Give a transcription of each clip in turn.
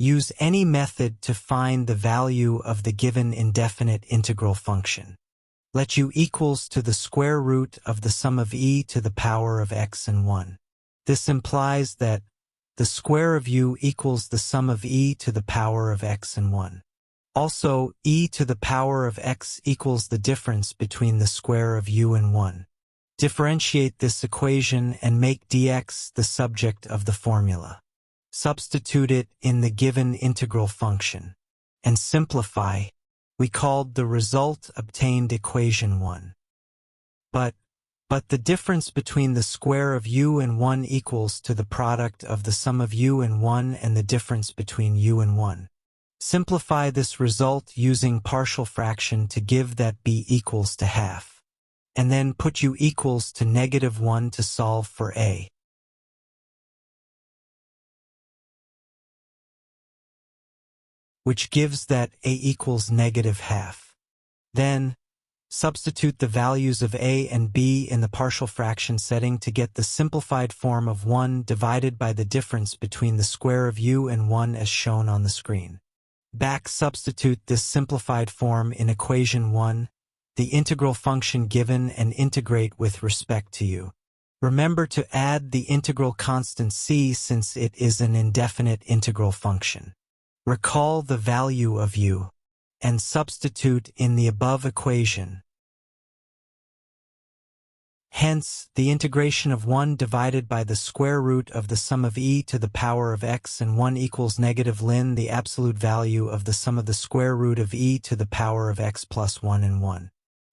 Use any method to find the value of the given indefinite integral function. Let u equals to the square root of the sum of e to the power of x and 1. This implies that the square of u equals the sum of e to the power of x and 1. Also, e to the power of x equals the difference between the square of u and 1. Differentiate this equation and make dx the subject of the formula. Substitute it in the given integral function. And simplify. We called the result obtained equation 1. But the difference between the square of u and 1 equals to the product of the sum of u and 1 and the difference between u and 1. Simplify this result using partial fraction to give that b equals to half. And then put u equals to -1 to solve for a. Which gives that a equals -half. Then, substitute the values of a and b in the partial fraction setting to get the simplified form of 1 divided by the difference between the square of u and 1 as shown on the screen. Back substitute this simplified form in equation 1, the integral function given, and integrate with respect to u. Remember to add the integral constant c since it is an indefinite integral function. Recall the value of u, and substitute in the above equation. Hence, the integration of 1 divided by the square root of the sum of e to the power of x and 1 equals -ln the absolute value of the sum of the square root of e to the power of x plus 1 and 1.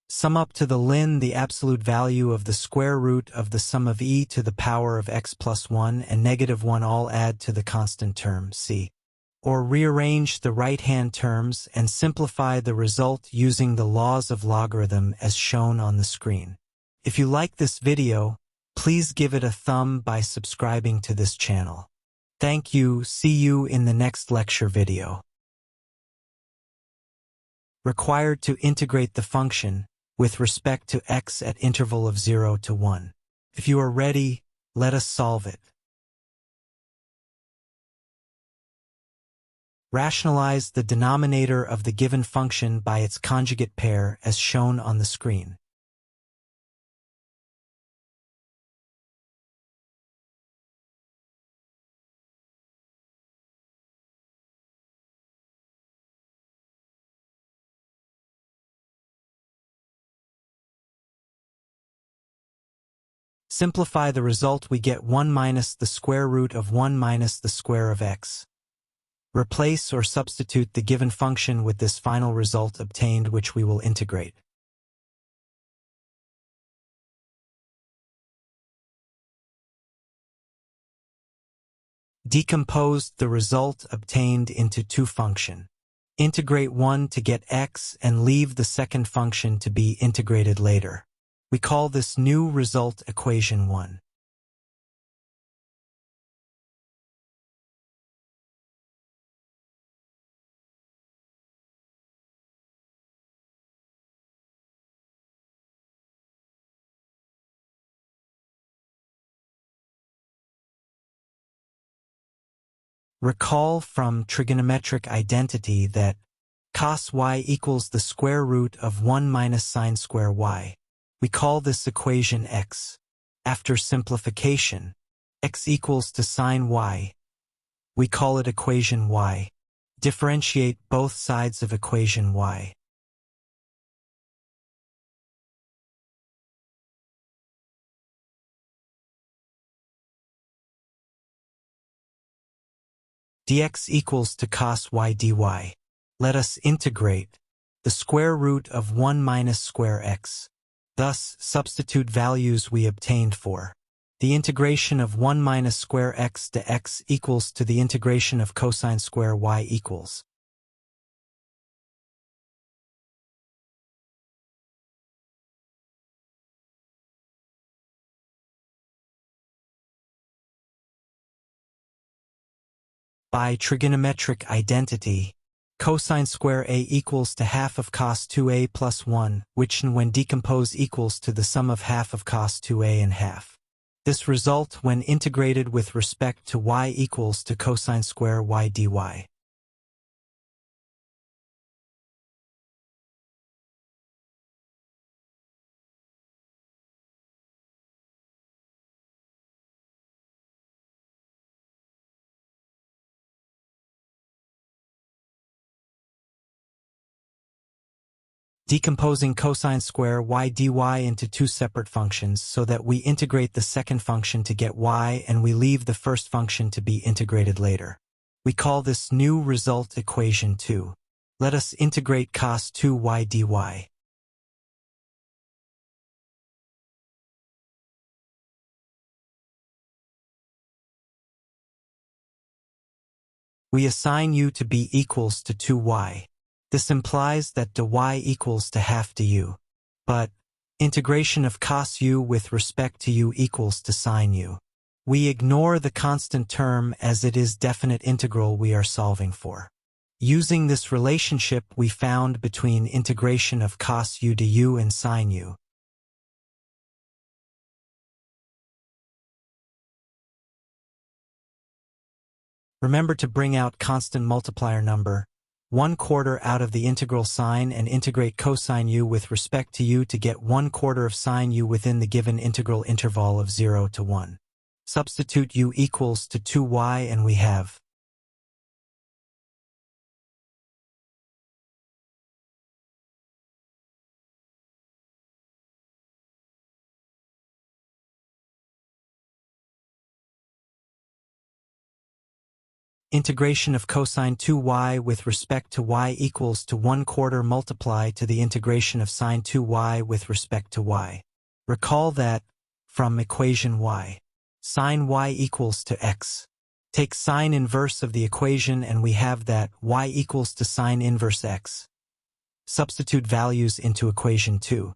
Sum up to the ln the absolute value of the square root of the sum of e to the power of x plus 1 and -1 all add to the constant term c. Or rearrange the right-hand terms and simplify the result using the laws of logarithm as shown on the screen. If you like this video, please give it a thumb by subscribing to this channel. Thank you. See you in the next lecture video. Required to integrate the function with respect to x at interval of 0 to 1. If you are ready, let us solve it. Rationalize the denominator of the given function by its conjugate pair as shown on the screen. Simplify the result, we get 1 minus the square root of 1 minus the square of x. Replace or substitute the given function with this final result obtained, which we will integrate. Decompose the result obtained into two functions. Integrate one to get x and leave the second function to be integrated later. We call this new result equation 1. Recall from trigonometric identity that cos y equals the square root of 1 minus sine square y. We call this equation x. After simplification, x equals to sine y. We call it equation y. Differentiate both sides of equation y. Dx equals to cos y dy. Let us integrate the square root of 1 minus square x. Thus, substitute values we obtained for the integration of 1 minus square x to x equals to the integration of cosine square y equals. By trigonometric identity, cosine square a equals to half of cos 2a plus 1, which when decomposed equals to the sum of half of cos 2a and half. This result, when integrated with respect to y, equals to cosine square y dy. decomposing cosine square y dy into two separate functions so that we integrate the second function to get y and we leave the first function to be integrated later. We call this new result equation 2. Let us integrate cos 2y dy. We assign u to be equals to 2y. This implies that dy equals to half du. But integration of cos u with respect to u equals to sin u. We ignore the constant term as it is definite integral we are solving for. Using this relationship we found between integration of cos u to u and sin u. Remember to bring out constant multiplier number 1/4 out of the integral sign and integrate cosine u with respect to u to get 1/4 of sin u within the given integral interval of 0 to 1. Substitute u equals to 2y and we have integration of cosine 2y with respect to y equals to 1/4 multiply to the integration of sine 2y with respect to y. Recall that, from equation y, sine y equals to x. Take sine inverse of the equation and we have that y equals to sine inverse x. Substitute values into equation 2.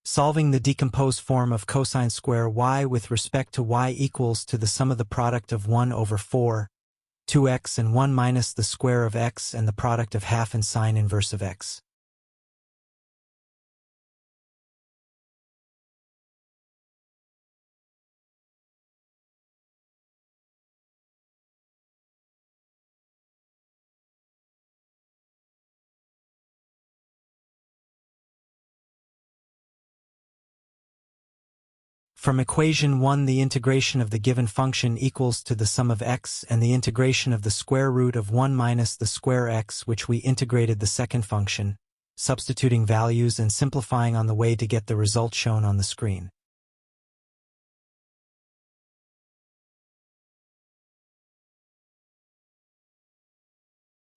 Solving the decomposed form of cosine square y with respect to y equals to the sum of the product of 1 over 4, 2x and 1 minus the square of x and the product of half and sine inverse of x. From equation 1 the integration of the given function equals to the sum of x and the integration of the square root of 1 minus the square x which we integrated the second function, substituting values and simplifying on the way to get the result shown on the screen.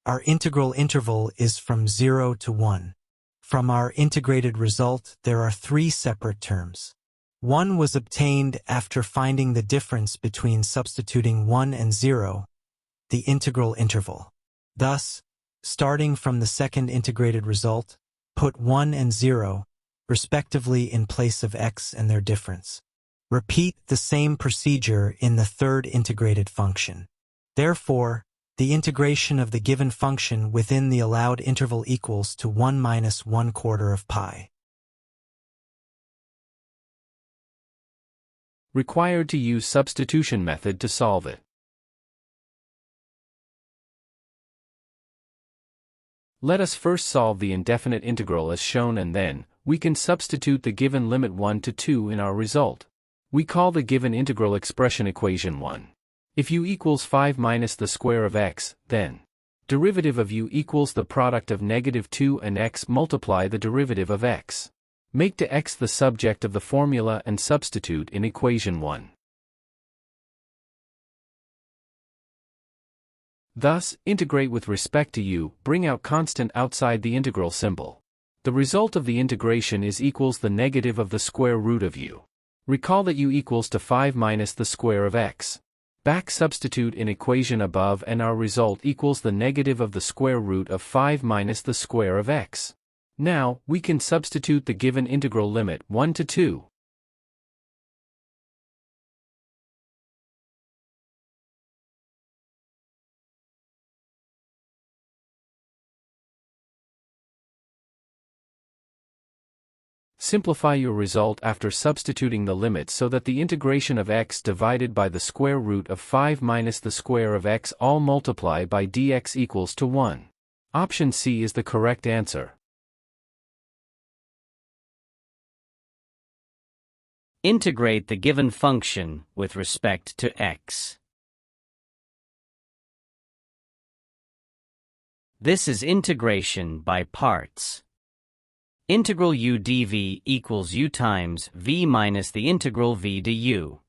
Our integral interval is from 0 to 1. From our integrated result there are 3 separate terms. 1 was obtained after finding the difference between substituting 1 and 0, the integral interval. Thus, starting from the second integrated result, put 1 and 0, respectively in place of x and their difference. Repeat the same procedure in the third integrated function. Therefore, the integration of the given function within the allowed interval equals to 1 minus 1/4 of pi. Required to use substitution method to solve it. Let us first solve the indefinite integral as shown and then, we can substitute the given limit 1 to 2 in our result. We call the given integral expression equation 1. If u equals 5 minus the square of x, then derivative of u equals the product of negative 2 and x multiply the derivative of x. Make to x the subject of the formula and substitute in equation 1. Thus, integrate with respect to u, bring out constant outside the integral symbol. The result of the integration is equals the negative of the square root of u. Recall that u equals to 5 minus the square of x. Back substitute in equation above and our result equals the negative of the square root of 5 minus the square of x. Now, we can substitute the given integral limit 1 to 2. Simplify your result after substituting the limit so that the integration of x divided by the square root of 5 minus the square of x all multiply by dx equals to 1. Option C is the correct answer. Integrate the given function with respect to x. This is integration by parts. Integral u dv equals u times v minus the integral v du.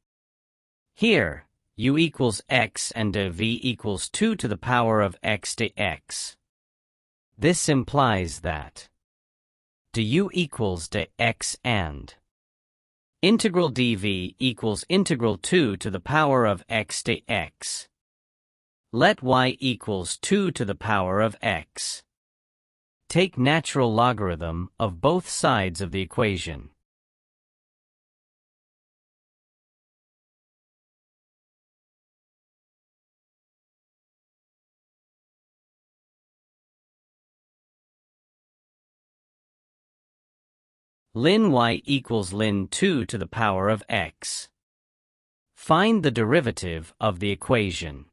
Here, u equals x and v equals 2 to the power of x dx. This implies that du equals dx and integral dv equals integral 2 to the power of x dx. Let y equals 2 to the power of x. Take natural logarithm of both sides of the equation. Ln y equals ln 2 to the power of x. Find the derivative of the equation.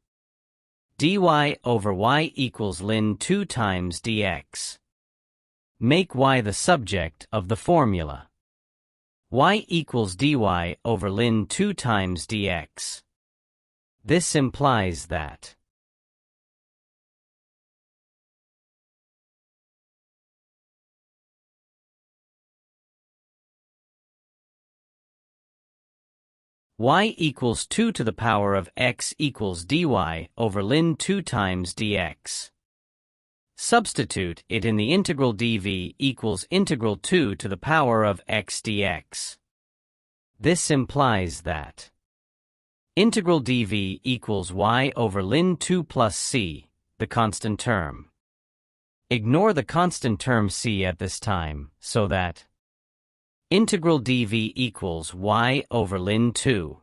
dy over y equals ln 2 times dx. Make y the subject of the formula. Y equals dy over ln 2 times dx. This implies that y equals 2 to the power of x equals dy over ln 2 times dx. Substitute it in the integral dv equals integral 2 to the power of x dx. This implies that integral dv equals y over ln 2 plus c, the constant term. Ignore the constant term c at this time, so that integral dv equals y over ln 2.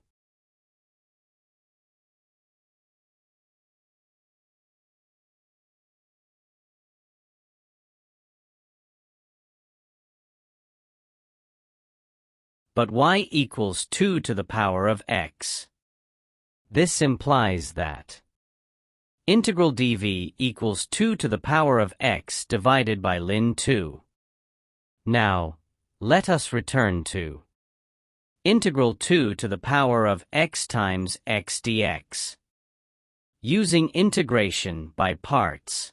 But y equals 2 to the power of x. This implies that integral dv equals 2 to the power of x divided by ln 2. Now, let us return to integral 2 to the power of x times x dx. Using integration by parts,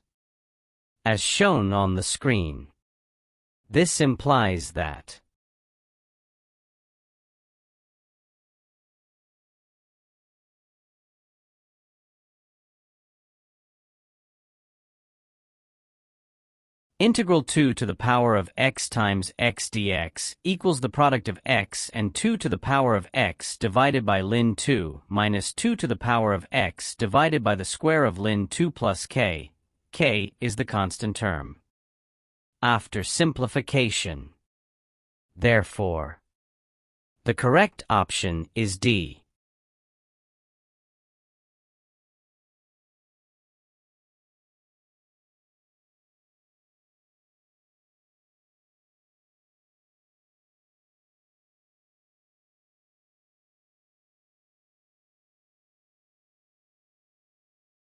as shown on the screen. This implies that integral 2 to the power of x times x dx equals the product of x and 2 to the power of x divided by ln 2 minus 2 to the power of x divided by the square of ln 2 plus k. K is the constant term. After simplification. Therefore, the correct option is D.